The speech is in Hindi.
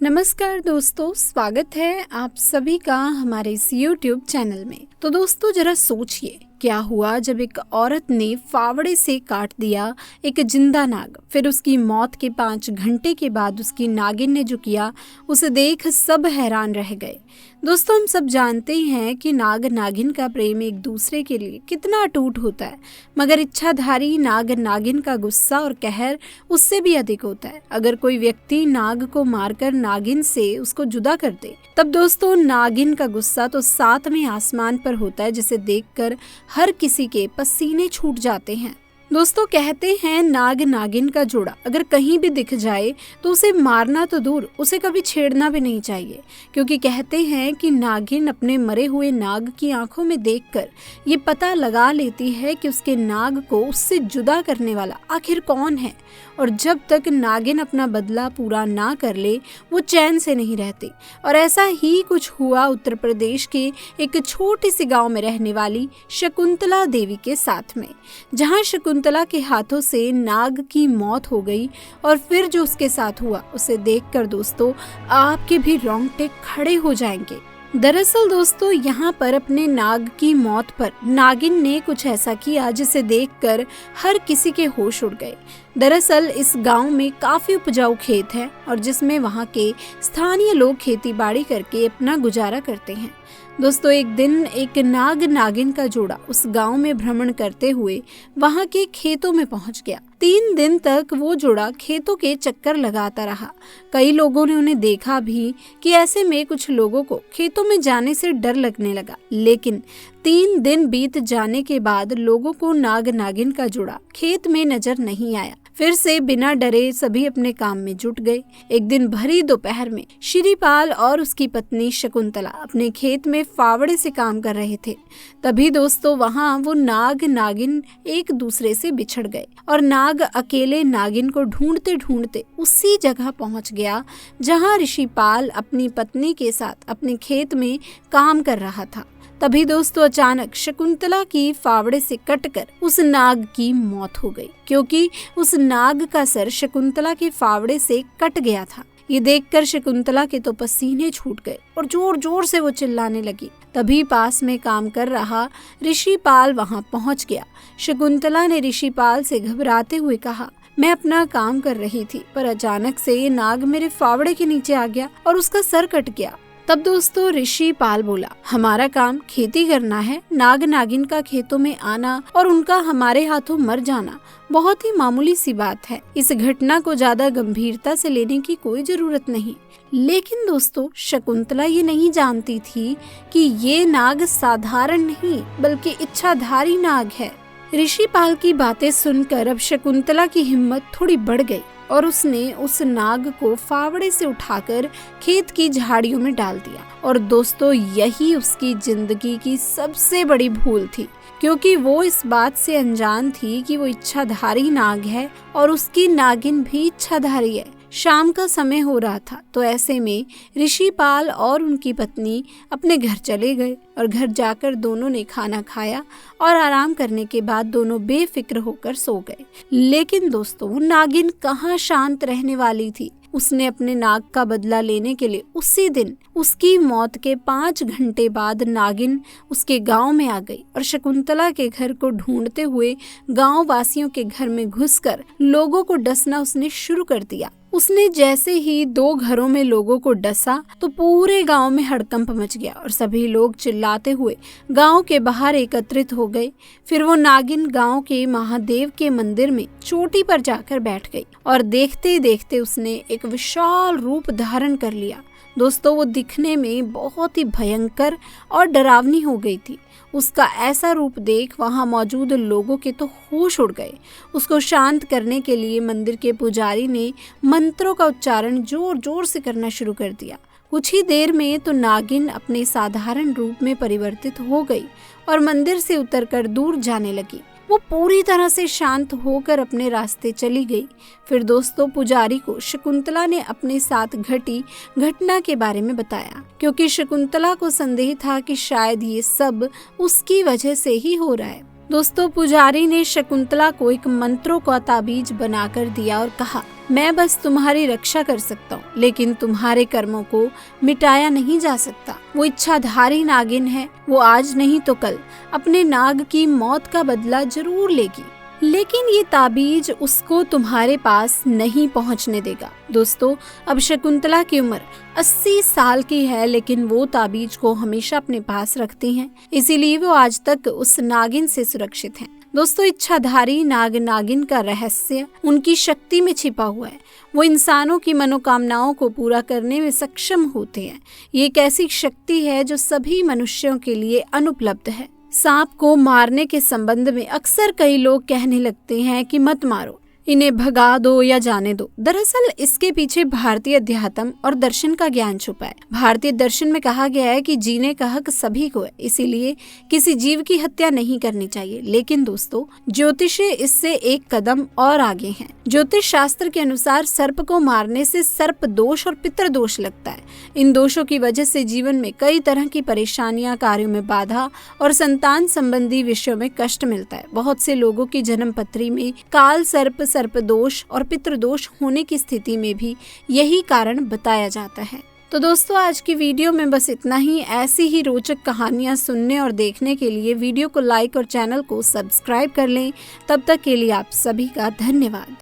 नमस्कार दोस्तों, स्वागत है आप सभी का हमारे इस YouTube चैनल में। तो दोस्तों जरा सोचिए क्या हुआ जब एक औरत ने फावड़े से काट दिया एक जिंदा नाग। फिर उसकी मौत के 5 घंटे के बाद उसकी नागिन ने जो किया उसे देख सब हैरान रह गए। दोस्तों हम सब जानते हैं कि नाग नागिन का प्रेम एक दूसरे के लिए कितना अटूट होता है, मगर इच्छाधारी नाग नागिन का गुस्सा और कहर उससे भी अधिक होता है। अगर कोई व्यक्ति नाग को मारकर नागिन से उसको जुदा कर दे, तब दोस्तों नागिन का गुस्सा तो 7वें आसमान पर होता है, जिसे देखकर हर किसी के पसीने छूट जाते हैं। दोस्तों कहते हैं नाग नागिन का जोड़ा अगर कहीं भी दिख जाए तो उसे मारना तो दूर, उसे कभी छेड़ना भी नहीं चाहिए, क्योंकि कहते हैं कि नागिन अपने मरे हुए नाग की आंखों में देखकर ये पता लगा लेती है कि उसके नाग को उससे जुदा करने वाला आखिर कौन है। और जब तक नागिन अपना बदला पूरा ना कर ले वो चैन से नहीं रहती। और ऐसा ही कुछ हुआ उत्तर प्रदेश के एक छोटी सी गांव में रहने वाली शकुंतला देवी के साथ में, जहां शकुंतला के हाथों से नाग की मौत हो गई। और फिर जो उसके साथ हुआ उसे देखकर दोस्तों आपके भी रोंगटे खड़े हो जाएंगे। दरअसल दोस्तों यहाँ पर अपने नाग की मौत पर नागिन ने कुछ ऐसा किया जिसे देखकर हर किसी के होश उड़ गए। दरअसल इस गांव में काफी उपजाऊ खेत है और जिसमें वहाँ के स्थानीय लोग खेती बाड़ी करके अपना गुजारा करते हैं। दोस्तों एक दिन एक नाग नागिन का जोड़ा उस गांव में भ्रमण करते हुए वहां के खेतों में पहुंच गया। 3 दिन तक वो जोड़ा खेतों के चक्कर लगाता रहा। कई लोगों ने उन्हें देखा भी कि ऐसे में कुछ लोगों को खेतों में जाने से डर लगने लगा। लेकिन 3 दिन बीत जाने के बाद लोगों को नाग नागिन का जोड़ा खेत में नजर नहीं आया। फिर से बिना डरे सभी अपने काम में जुट गए। एक दिन भरी दोपहर में श्रीपाल और उसकी पत्नी शकुंतला अपने खेत में फावड़े से काम कर रहे थे। तभी दोस्तों वहां वो नाग नागिन एक दूसरे से बिछड़ गए और नाग अकेले नागिन को ढूंढते ढूंढते उसी जगह पहुंच गया जहां ऋषिपाल अपनी पत्नी के साथ अपने खेत में काम कर रहा था। तभी दोस्तों अचानक शकुंतला की फावड़े से कटकर उस नाग की मौत हो गई, क्योंकि उस नाग का सर शकुंतला के फावड़े से कट गया था। ये देखकर शकुंतला के तो पसीने छूट गए और जोर जोर से वो चिल्लाने लगी। तभी पास में काम कर रहा ऋषिपाल वहां पहुंच गया। शकुंतला ने ऋषिपाल से घबराते हुए कहा, मैं अपना काम कर रही थी पर अचानक से ये नाग मेरे फावड़े के नीचे आ गया और उसका सर कट गया। तब दोस्तों ऋषिपाल बोला, हमारा काम खेती करना है, नाग नागिन का खेतों में आना और उनका हमारे हाथों मर जाना बहुत ही मामूली सी बात है। इस घटना को ज्यादा गंभीरता से लेने की कोई जरूरत नहीं। लेकिन दोस्तों शकुंतला ये नहीं जानती थी कि ये नाग साधारण नहीं बल्कि इच्छाधारी नाग है। ऋषिपाल की बातें सुनकर अब शकुंतला की हिम्मत थोड़ी बढ़ गई और उसने उस नाग को फावड़े से उठाकर खेत की झाड़ियों में डाल दिया। और दोस्तों यही उसकी जिंदगी की सबसे बड़ी भूल थी, क्योंकि वो इस बात से अनजान थी कि वो इच्छाधारी नाग है और उसकी नागिन भी इच्छाधारी है। शाम का समय हो रहा था, तो ऐसे में ऋषिपाल और उनकी पत्नी अपने घर चले गए और घर जाकर दोनों ने खाना खाया और आराम करने के बाद दोनों बेफिक्र होकर सो गए। लेकिन दोस्तों नागिन कहाँ शांत रहने वाली थी। उसने अपने नाग का बदला लेने के लिए उसी दिन उसकी मौत के 5 घंटे बाद नागिन उसके गांव में आ गई और शकुंतला के घर को ढूंढते हुए गांव वासियों के घर में घुसकर लोगों को डसना उसने शुरू कर दिया। उसने जैसे ही 2 घरों में लोगों को डसा तो पूरे गांव में हड़कंप मच गया और सभी लोग चिल्लाते हुए गांव के बाहर एकत्रित हो गए। फिर वो नागिन गांव के महादेव के मंदिर में चोटी पर जाकर बैठ गई और देखते देखते उसने एक विशाल रूप धारण कर लिया। दोस्तों वो दिखने में बहुत ही भयंकर और डरावनी हो गई थी। उसका ऐसा रूप देख वहां मौजूद लोगों के तो होश उड़ गए। उसको शांत करने के लिए मंदिर के पुजारी ने मंत्रों का उच्चारण जोर जोर से करना शुरू कर दिया। कुछ ही देर में तो नागिन अपने साधारण रूप में परिवर्तित हो गई और मंदिर से उतरकर दूर जाने लगी। वो पूरी तरह से शांत होकर अपने रास्ते चली गई। फिर दोस्तों पुजारी को शकुंतला ने अपने साथ घटी घटना के बारे में बताया, क्योंकि शकुंतला को संदेह था कि शायद ये सब उसकी वजह से ही हो रहा है। दोस्तों, पुजारी ने शकुंतला को एक मंत्रों का ताबीज बनाकर दिया और कहा, मैं बस तुम्हारी रक्षा कर सकता हूँ, लेकिन तुम्हारे कर्मों को मिटाया नहीं जा सकता। वो इच्छाधारी नागिन है, वो आज नहीं तो कल अपने नाग की मौत का बदला जरूर लेगी, लेकिन ये ताबीज उसको तुम्हारे पास नहीं पहुंचने देगा। दोस्तों, अब शकुंतला की उम्र 80 साल की है, लेकिन वो ताबीज को हमेशा अपने पास रखती हैं, इसीलिए वो आज तक उस नागिन से सुरक्षित हैं। दोस्तों, इच्छाधारी नाग नागिन का रहस्य उनकी शक्ति में छिपा हुआ है। वो इंसानों की मनोकामनाओं को पूरा करने में सक्षम होते हैं। ये एक ऐसी शक्ति है जो सभी मनुष्यों के लिए अनुपलब्ध है। सांप को मारने के संबंध में अक्सर कई लोग कहने लगते हैं कि मत मारो, इन्हें भगा दो या जाने दो। दरअसल इसके पीछे भारतीय अध्यात्म और दर्शन का ज्ञान छुपा है। भारतीय दर्शन में कहा गया है कि जीने का हक सभी को है, इसीलिए किसी जीव की हत्या नहीं करनी चाहिए। लेकिन दोस्तों, ज्योतिष इससे एक कदम और आगे हैं। ज्योतिष शास्त्र के अनुसार सर्प को मारने से सर्प दोष और पितृ दोष लगता है। इन दोषों की वजह से जीवन में कई तरह की परेशानियां, कार्यों में बाधा और संतान संबंधी विषयों में कष्ट मिलता है। बहुत से लोगों की जन्म पत्री में काल सर्प, सर्प दोष और पितृदोष होने की स्थिति में भी यही कारण बताया जाता है। तो दोस्तों, आज की वीडियो में बस इतना ही। ऐसी ही रोचक कहानियां सुनने और देखने के लिए वीडियो को लाइक और चैनल को सब्सक्राइब कर लें। तब तक के लिए आप सभी का धन्यवाद।